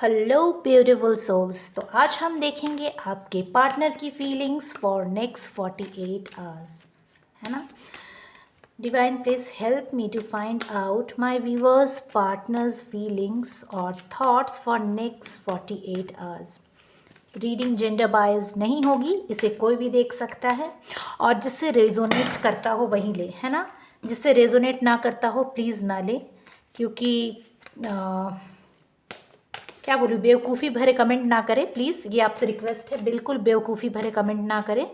Hello beautiful souls. तो आज हम देखेंगे आपके पार्टनर की फीलिंग्स फॉर नेक्स्ट 48 आवर्स, है ना। Divine please help me to find out my viewers partners feelings और thoughts for next 48 hours. Reading gender bias नहीं होगी, इसे कोई भी देख सकता है और जिससे रेजोनेट करता हो वही ले, है ना। जिससे रेजोनेट ना करता हो प्लीज़ ना ले, क्योंकि क्या बोलूँ, बेवकूफ़ी भरे कमेंट ना करें प्लीज़, ये आपसे रिक्वेस्ट है। बिल्कुल बेवकूफ़ी भरे कमेंट ना करें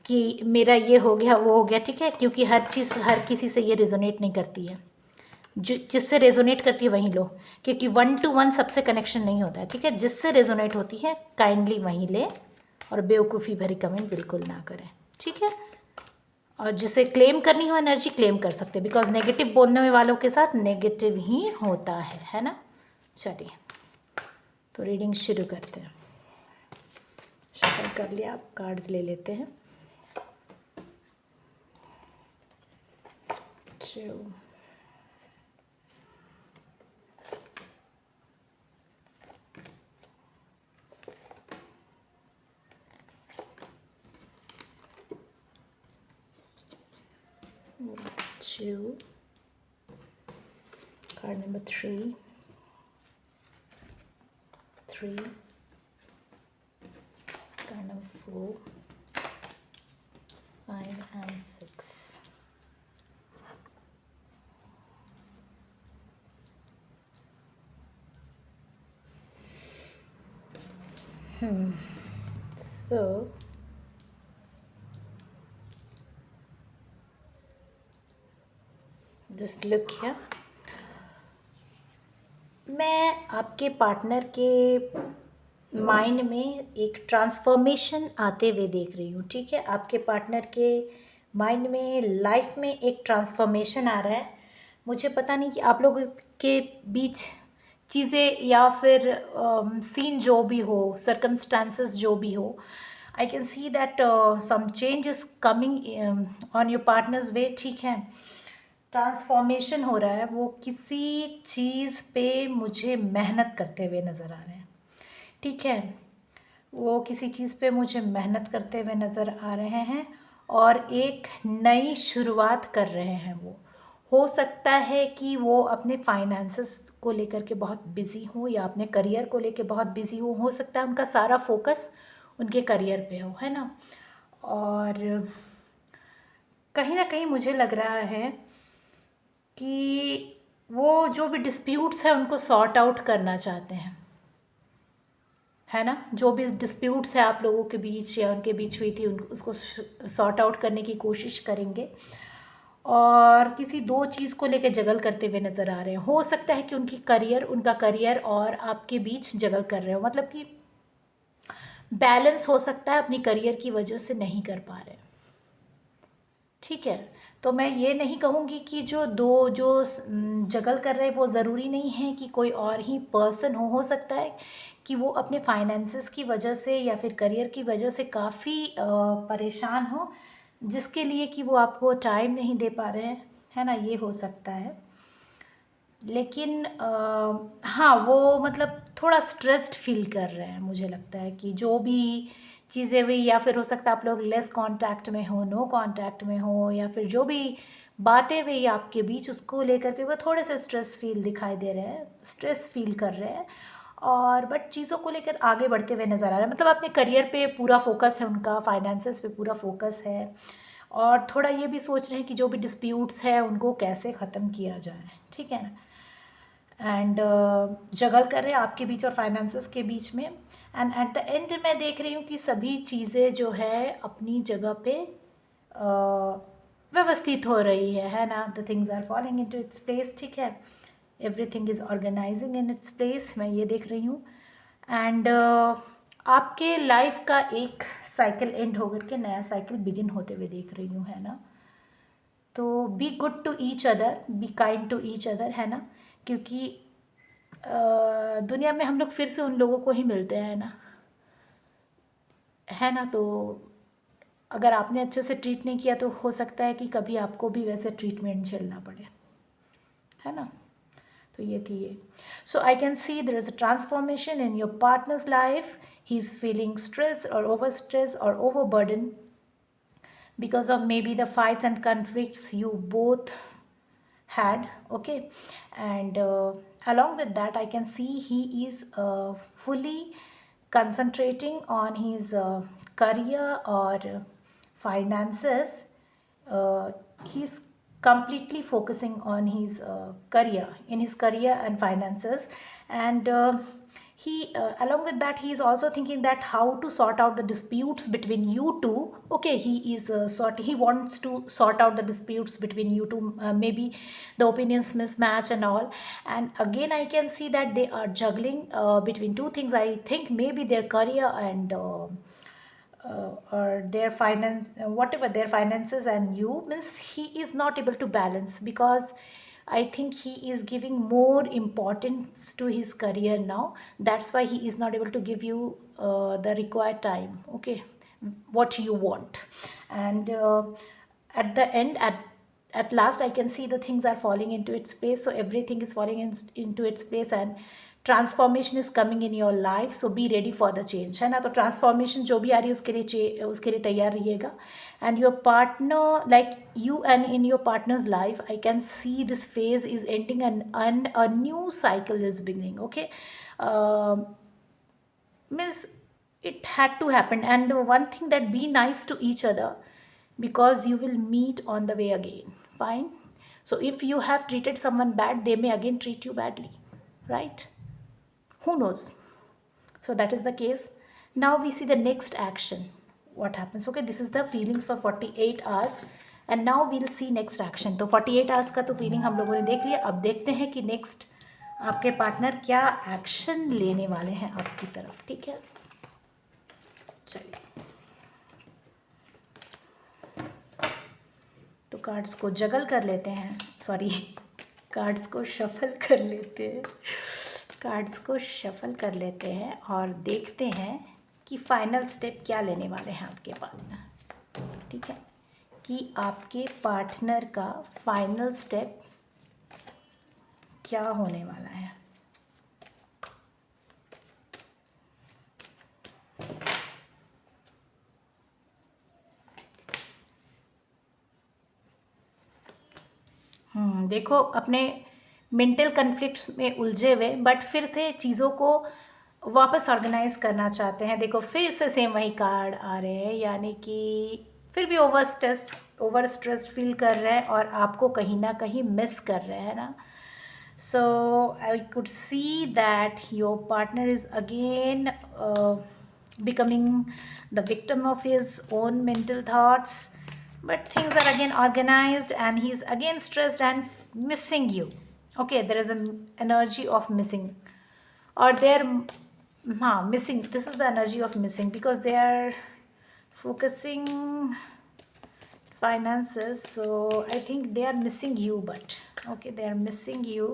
कि मेरा ये हो गया वो हो गया, ठीक है, क्योंकि हर चीज़ हर किसी से ये रेजोनेट नहीं करती है। जिससे रेजोनेट करती है वहीं लो, क्योंकि 1 to 1 सबसे कनेक्शन नहीं होता है, ठीक है। जिससे रेजोनेट होती है काइंडली वहीं ले, और बेवकूफ़ी भरी कमेंट बिल्कुल ना करें, ठीक है। और जिसे क्लेम करनी हो एनर्जी क्लेम कर सकते हैं, बिकॉज नेगेटिव बोलने वालों के साथ नेगेटिव ही होता है ना। चलिए तो रीडिंग शुरू करते हैं। शफल कर लिया, आप कार्ड्स ले लेते हैं। 2 2 card number 3 card number 4 5 and 6. So just look here. मैं आपके पार्टनर के माइंड में एक ट्रांसफॉर्मेशन आते हुए देख रही हूँ, ठीक है। आपके पार्टनर के माइंड में लाइफ में एक ट्रांसफॉर्मेशन आ रहा है। मुझे पता नहीं कि आप लोगों के बीच चीज़ें या फिर सीन जो भी हो, सर्कमस्टांसेस जो भी हो, I can see that some change is coming on your partner's way, ठीक है। ट्रांसफॉर्मेशन हो रहा है, वो किसी चीज़ पे मुझे मेहनत करते हुए नज़र आ रहे हैं, ठीक है। वो किसी चीज़ पे मुझे मेहनत करते हुए नज़र आ रहे हैं और एक नई शुरुआत कर रहे हैं। वो हो सकता है कि वो अपने फाइनेंसेस को लेकर के बहुत बिज़ी हो या अपने करियर को लेकर बहुत बिज़ी हो सकता है उनका सारा फोकस उनके करियर पे हो, है ना। और कहीं ना कहीं मुझे लग रहा है कि वो जो भी डिस्प्यूट्स हैं उनको सॉर्ट आउट करना चाहते हैं, है ना। जो भी डिस्प्यूट्स है आप लोगों के बीच या उनके बीच हुई थी उसको सॉर्ट आउट करने की कोशिश करेंगे। और किसी दो चीज़ को लेकर जगल करते हुए नज़र आ रहे हैं। हो सकता है कि उनका करियर और आपके बीच जगल कर रहे हो, मतलब कि बैलेंस हो सकता है अपनी करियर की वजह से नहीं कर पा रहे, ठीक है। तो मैं ये नहीं कहूँगी कि जो जगल कर रहे हैं वो ज़रूरी नहीं है कि कोई और ही पर्सन हो सकता है कि वो अपने फाइनेंसेस की वजह से या फिर करियर की वजह से काफ़ी परेशान हो, जिसके लिए कि वो आपको टाइम नहीं दे पा रहे हैं, है ना। ये हो सकता है। लेकिन हाँ, वो मतलब थोड़ा स्ट्रेस्ड फील कर रहे हैं। मुझे लगता है कि जो भी चीज़ें हुई, या फिर हो सकता है आप लोग लेस कांटेक्ट में हो, नो कांटेक्ट में हो, या फिर जो भी बातें हुई आपके बीच उसको लेकर के वो थोड़े से स्ट्रेस फील दिखाई दे रहे हैं, स्ट्रेस फील कर रहे हैं। और बट चीज़ों को लेकर आगे बढ़ते हुए नज़र आ रहा है, मतलब अपने करियर पे पूरा फोकस है उनका, फाइनेंसेस पे पूरा फोकस है। और थोड़ा ये भी सोच रहे हैं कि जो भी डिस्प्यूट्स है उनको कैसे ख़त्म किया जाए, ठीक है ना। एंड जगल कर रहे हैं आपके बीच और फाइनेंसेस के बीच में। एंड एट द एंड मैं देख रही हूँ कि सभी चीज़ें जो है अपनी जगह पे व्यवस्थित हो रही है ना। The things are falling into its place, ठीक है। Everything is organising in its place, मैं ये देख रही हूँ। एंड आपके लाइफ का एक साइकिल एंड होकर के नया साइकिल बिगिन होते हुए देख रही हूँ, है ना। तो be good to each other, be kind to each other, है ना। क्योंकि दुनिया में हम लोग फिर से उन लोगों को ही मिलते हैं ना, है ना। तो अगर आपने अच्छे से ट्रीट नहीं किया तो हो सकता है कि कभी आपको भी वैसे ट्रीटमेंट झेलना पड़े, है ना। तो ये थी ये. So I can see there is a transformation in your partner's life. He's feeling stressed or overstressed or overburdened because of maybe the fights and conflicts you both had. Okay. And along with that, I can see he is fully concentrating on his career or finances. He's completely focusing on his career, in his career and finances. And he along with that, he is also thinking that how to sort out the disputes between you two. Okay, he wants to sort out the disputes between you two, maybe the opinions mismatch and all. And again, I can see that they are juggling between two things. I think maybe their career and or their finance, whatever their finances, and you means he is not able to balance, because I think he is giving more importance to his career now. That's why he is not able to give you the required time. Okay, what you want. And at the end, at last, I can see the things are falling into its place. So everything is falling into its place, and transformation is coming in your life. So be ready for the change, है ना. तो transformation जो भी आ रही है उसके लिए तैयार रहिएगा. And your partner, like you and in your partners life, I can see this phase is ending and a new cycle is beginning. Okay, means it had to happen. And one thing, that be nice to each other, because you will meet on the way again. Fine. So if you have treated someone bad, they may again treat you badly, right? Who knows? So that is the case. Now we see the next action, what happens. Okay, this is the feelings for 48 hours, and now we'll see next action. तो 48 hours का तो feeling हम लोगों ने देख लिया. अब देखते हैं कि नेक्स्ट आपके पार्टनर क्या एक्शन लेने वाले हैं आपकी तरफ. ठीक है, चलिए. तो कार्ड्स को जगल कर लेते हैं, सॉरी, कार्ड्स को शफल कर लेते हैं. कार्ड्स को शफल कर लेते हैं और देखते हैं कि फाइनल स्टेप क्या लेने वाले हैं आपके पार्टनर. ठीक है, कि आपके पार्टनर का फाइनल स्टेप क्या होने वाला है. देखो, अपने मेंटल कन्फ्लिक्ट्स में उलझे हुए, बट फिर से चीज़ों को वापस ऑर्गेनाइज करना चाहते हैं. देखो, फिर से सेम वही कार्ड आ रहे हैं, यानी कि फिर भी ओवर स्ट्रेस्ड फील कर रहे हैं और आपको कहीं ना कहीं मिस कर रहे हैं ना. So I could see that your partner is again becoming the victim of his own mental thoughts, but things are again organized and he's again stressed and missing you. Okay, there is an energy of missing, or they're missing. This is the energy of missing, because they are focusing finances. So I think they are missing you, but okay, they are missing you.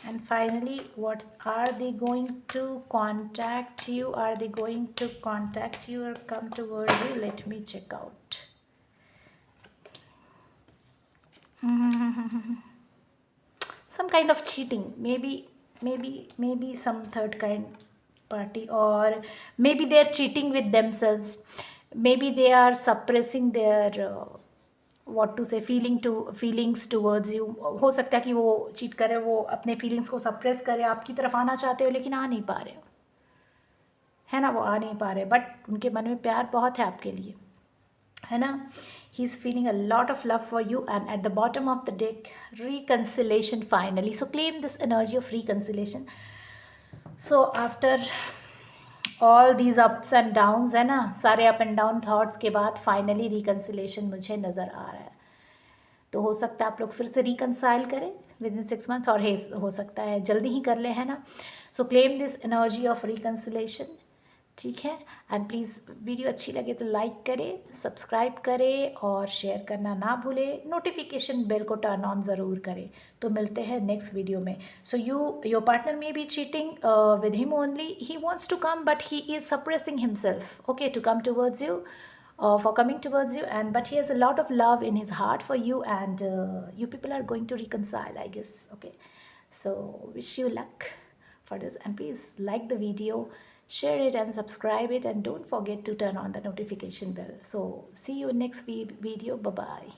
And finally, what are they going to contact you? Are they going to contact you or come towards you? Let me check out. Some kind of cheating, maybe some third kind party, or maybe they're cheating with themselves. Maybe they are suppressing their what to say feelings towards you. हो सकता है कि वो cheat करे, वो अपने feelings को suppress करे, आपकी तरफ आना चाहते हो लेकिन आ नहीं पा रहे हो, है ना. वो आ नहीं पा रहे, बट उनके मन में प्यार बहुत है आपके लिए, है ना. He is feeling a lot of love for you, and at the bottom of the deck, reconciliation finally. So claim this energy of reconciliation. So after all these ups and downs, है ना, सारे up and down thoughts के बाद finally reconciliation मुझे नज़र आ रहा है. तो हो सकता है आप लोग फिर से रिकन्साइल करें विद इन 6 months, और हो सकता है जल्दी ही कर ले, है ना. सो claim this energy of reconciliation. ठीक है, एंड प्लीज़ वीडियो अच्छी लगे तो लाइक करें, सब्सक्राइब करें और शेयर करना ना भूलें. नोटिफिकेशन बेल को टर्न ऑन ज़रूर करें. तो मिलते हैं नेक्स्ट वीडियो में. So your partner may be cheating with him only. He wants to come, but he is suppressing himself, okay, to come towards you, for coming towards you, and but he has a lot of love in his heart for you, and you people are going to reconcile, I guess. Okay, So wish you luck for this, and please like the video, share it and subscribe it, and don't forget to turn on the notification bell. So see you in next video. Bye bye.